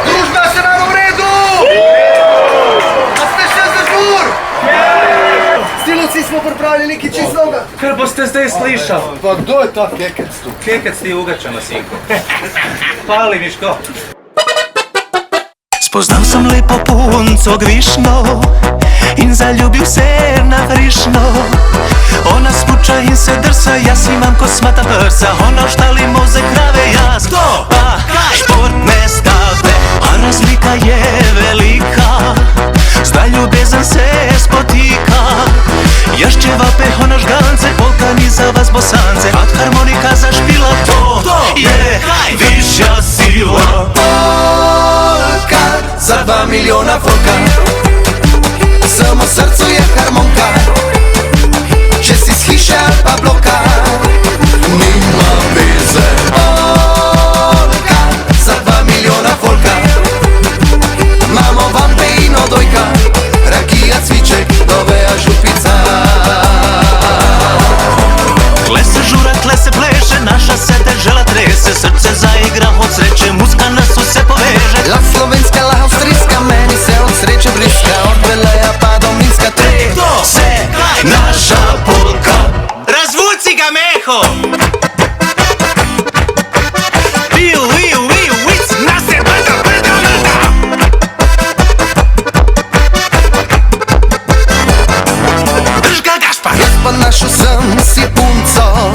Družba, se nam v redu? A ste še za žur? Stilovci smo pripravili nekaj čist novega. Kar boste zdaj slišal? Pa kdo je ta kekec tu? Kekec ti ugačano, sinko. Hvala, Miško. Spoznal sam lepo punco Gvišno in zaljubil se na vrišno. Ona smuča in se drsa, jaz imam kosmata prsa. Ona v štali moze krave, jaz pa športne stave. A razlika je velika, zdaj ljubezen se spotika. Jaščeva peho na žgance, polka ni za vas bosance. Kad harmonika zašpila, to je višja sila. Polka za 2 milijona folka, samo srcu je harmonka. Če si z hiše ali pa bloka, nima veze. Polka za 2 milijona folka, imamo vampe in odojka, rakija, cviček, doveja župica. Kle se žura, kle se pleše, naša se dežela trese. Srce zaigra od sreće, muzika nas vse poveže. La slovenska, la avstrijska, meni se od sreće bliska. Od Beleja pa do Minska, to se naša polka. Razvuci ga, Meho! Našel sem si punco,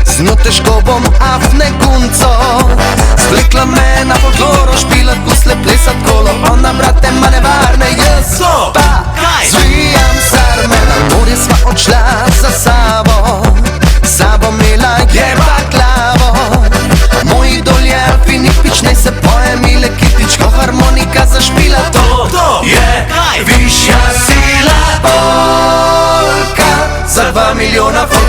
z njo težko bom afne gunco. Zvlekla me na podloro, špilat gusle, plesat kolo. Ona, brate, ma nevarne, jaz pa zvijam sarme. Na morje sva odšla za Savo, Savo mila je baklavo. Moji dolje alpini pič, naj se poje Mile Kitič, ko harmonika zašpila. To je višja sila. Polka za 2 milijona folka.